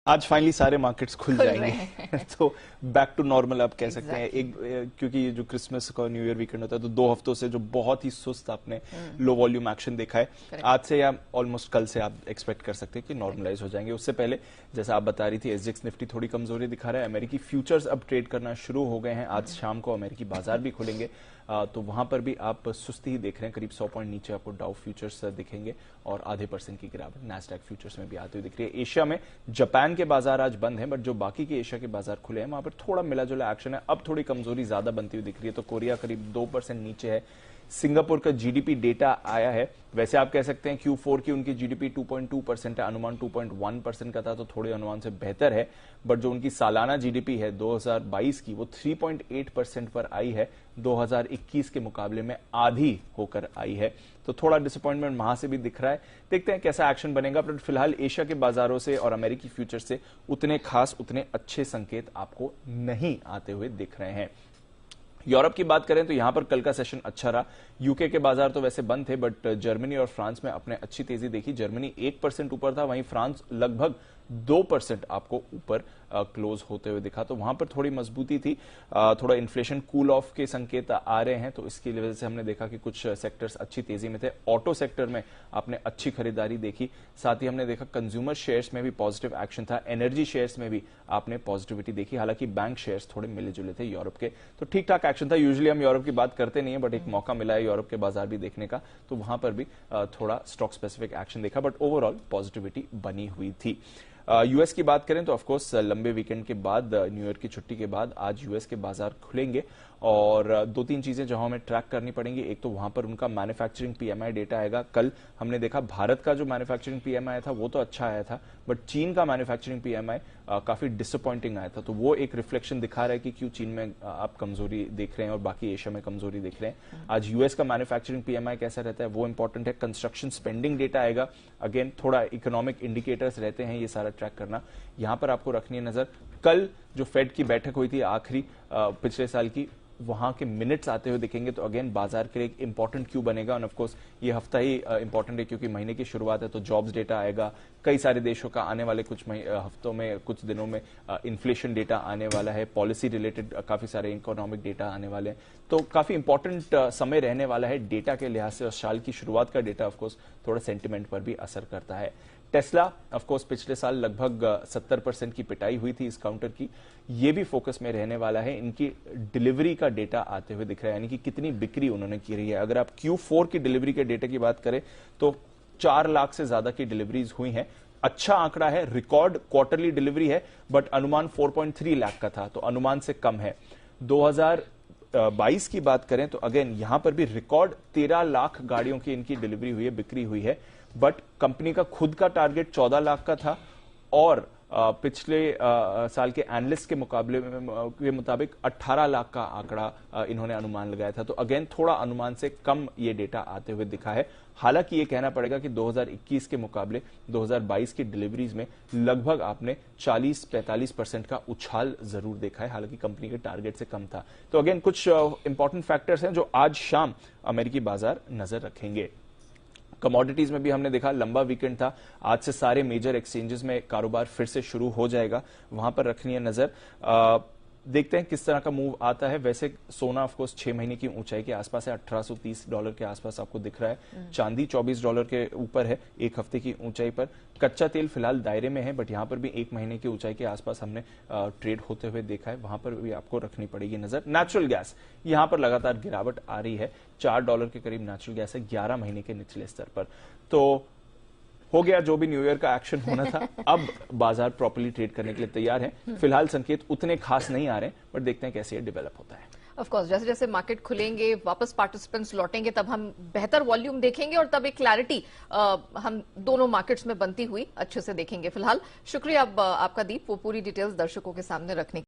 आज फाइनली सारे मार्केट्स खुल जाएंगे तो बैक टू नॉर्मल आप कह सकते हैं। क्योंकि ये जो क्रिसमस का न्यू ईयर वीकेंड होता है तो 2 हफ्तों से जो बहुत ही सुस्त आपने लो वॉल्यूम एक्शन देखा है, आज से या ऑलमोस्ट कल से आप एक्सपेक्ट कर सकते हैं कि नॉर्मलाइज हो जाएंगे। उससे पहले जैसा आप बता रही थी, एसजीएक्स निफ्टी थोड़ी कमजोरी दिखा रहा है। अमेरिकी फ्यूचर्स अब ट्रेड करना शुरू हो गए हैं। आज शाम को अमेरिकी बाजार भी खुलेंगे तो वहां पर भी आप सुस्ती ही देख रहे हैं। करीब 100 पॉइंट नीचे आपको डाउ फ्यूचर्स दिखेंगे और ½ % की गिरावट नैस्डैक फ्यूचर्स में भी आती हुई दिख रही है। एशिया में जापान के बाजार आज बंद हैं, बट जो बाकी के एशिया के बाजार खुले हैं वहां पर थोड़ा मिला जुला एक्शन है। अब थोड़ी कमजोरी ज्यादा बनती हुई दिख रही है। तो कोरिया करीब 2% नीचे है। सिंगापुर का जीडीपी डेटा आया है। वैसे आप कह सकते हैं Q4 की उनकी जीडीपी 2.2% है, अनुमान 2.1% का था, तो थोड़े अनुमान से बेहतर है। बट जो उनकी सालाना जीडीपी है 2022 की, वो 3.8% पर आई है, 2021 के मुकाबले में आधी होकर आई है। तो थोड़ा डिसअपॉइंटमेंट वहां से भी दिख रहा है। देखते हैं कैसा एक्शन बनेगा। पर फिलहाल एशिया के बाजारों से और अमेरिकी फ्यूचर से उतने खास, उतने अच्छे संकेत आपको नहीं आते हुए दिख रहे हैं। यूरोप की बात करें तो यहां पर कल का सेशन अच्छा रहा। यूके के बाजार तो वैसे बंद थे, बट जर्मनी और फ्रांस में अपने अच्छी तेजी देखी। जर्मनी 1% ऊपर था, वहीं फ्रांस लगभग 2% आपको ऊपर क्लोज होते हुए दिखा। तो वहां पर थोड़ी मजबूती थी। थोड़ा इन्फ्लेशन कूल ऑफ के संकेत आ रहे हैं, तो इसकी वजह से हमने देखा कि कुछ सेक्टर्स अच्छी तेजी में थे। ऑटो सेक्टर में आपने अच्छी खरीदारी देखी। साथ ही हमने देखा कंज्यूमर शेयर्स में भी पॉजिटिव एक्शन था। एनर्जी शेयर्स में भी आपने पॉजिटिविटी देखी। हालांकि बैंक शेयर्स थोड़े मिले जुले थे यूरोप के, तो ठीक ठाक एक्शन था। यूजुअली हम यूरोप की बात करते नहीं है, बट एक मौका मिला है यूरोप के बाजार भी देखने का, तो वहां पर भी थोड़ा स्टॉक स्पेसिफिक एक्शन देखा, बट ओवरऑल पॉजिटिविटी बनी हुई थी। यूएस की बात करें तो ऑफकोर्स लंबे वीकेंड के बाद, न्यू ईयर की छुट्टी के बाद आज यूएस के बाजार खुलेंगे और 2-3 चीजें जो हमें ट्रैक करनी पड़ेंगी। एक तो वहां पर उनका मैन्युफैक्चरिंग पीएमआई डेटा आएगा। कल हमने देखा भारत का जो मैन्युफैक्चरिंग पीएमआई था वो तो अच्छा आया था, बट चीन का मैन्युफैक्चरिंग पीएमआई काफी डिसअपॉइंटिंग आया था। तो वो एक रिफ्लेक्शन दिखा रहा है कि क्यों चीन में आप कमजोरी देख रहे हैं और बाकी एशिया में कमजोरी देख रहे हैं। आज यूएस का मैन्युफैक्चरिंग पीएमआई कैसा रहता है वो इंपॉर्टेंट है। कंस्ट्रक्शन स्पेंडिंग डेटा आएगा। अगेन थोड़ा इकोनॉमिक इंडिकेटर्स रहते हैं, ये सारा ट्रैक करना यहां पर आपको रखनी है नजर। कल जो फेड की बैठक हुई थी आखिरी पिछले साल की, वहां के मिनट्स आते हुए दिखेंगे, तो अगेन बाजार के लिए एक इंपॉर्टेंट क्यू बनेगा। और ऑफ कोर्स ये हफ्ता ही इंपॉर्टेंट है क्योंकि महीने की शुरुआत है, तो जॉब्स डेटा आएगा। कई सारे देशों का आने वाले कुछ हफ्तों में, कुछ दिनों में इन्फ्लेशन डेटा आने वाला है। पॉलिसी रिलेटेड काफी सारे इकोनॉमिक डेटा आने वाले हैं, तो काफी इंपॉर्टेंट समय रहने वाला है डेटा के लिहाज से। और साल की शुरुआत का डेटा ऑफकोर्स थोड़ा सेंटिमेंट पर भी असर करता है। टेस्ला ऑफकोर्स पिछले साल लगभग 70% की पिटाई हुई थी इस काउंटर की, ये भी फोकस में रहने वाला है। इनकी डिलीवरी का डेटा आते हुए दिख रहा है, यानी कि कितनी बिक्री उन्होंने की रही है। अगर आप Q4 की डिलीवरी के डेटा की बात करें तो 4 लाख से ज्यादा की डिलीवरीज हुई हैं। अच्छा आंकड़ा है, रिकॉर्ड क्वार्टरली डिलीवरी है, बट अनुमान 4.3 लाख का था, तो अनुमान से कम है। 2022 की बात करें तो अगेन यहां पर भी रिकॉर्ड 13 लाख गाड़ियों की इनकी डिलीवरी हुई है, बिक्री हुई है। बट कंपनी का खुद का टारगेट 14 लाख का था और पिछले साल के एनालिस्ट के मुकाबले के मुताबिक 18 लाख का आंकड़ा इन्होंने अनुमान लगाया था। तो अगेन थोड़ा अनुमान से कम ये डेटा आते हुए दिखा है। हालांकि ये कहना पड़ेगा कि 2021 के मुकाबले 2022 की डिलीवरीज में लगभग आपने 40-45% का उछाल जरूर देखा है। हालांकि कंपनी के टारगेट से कम था। तो अगेन कुछ इंपॉर्टेंट फैक्टर्स हैं जो आज शाम अमेरिकी बाजार नजर रखेंगे। कमोडिटीज में भी हमने देखा लंबा वीकेंड था। आज से सारे मेजर एक्सचेंजेस में कारोबार फिर से शुरू हो जाएगा, वहां पर रखनी है नजर। देखते हैं किस तरह का मूव आता है। वैसे सोना ऑफकोर्स 6 महीने की ऊंचाई के आसपास है, $1830 के आसपास आपको दिख रहा है। चांदी $24 के ऊपर है, एक हफ्ते की ऊंचाई पर। कच्चा तेल फिलहाल दायरे में है, बट यहां पर भी 1 महीने की ऊंचाई के आसपास हमने ट्रेड होते हुए देखा है, वहां पर भी आपको रखनी पड़ेगी नजर। नेचुरल गैस यहां पर लगातार गिरावट आ रही है, $4 के करीब नेचुरल गैस है 11 महीने के निचले स्तर पर। तो हो गया जो भी न्यू ईयर का एक्शन होना था। अब बाजार प्रॉपर्ली ट्रेड करने के लिए तैयार है। फिलहाल संकेत उतने खास नहीं आ रहे, बट देखते हैं कैसे ये डेवलप होता है। ऑफ कोर्स जैसे जैसे मार्केट खुलेंगे, वापस पार्टिसिपेंट्स लौटेंगे, तब हम बेहतर वॉल्यूम देखेंगे और तब एक क्लैरिटी हम दोनों मार्केट्स में बनती हुई अच्छे से देखेंगे। फिलहाल शुक्रिया आपका दीप, वो पूरी डिटेल्स दर्शकों के सामने रखने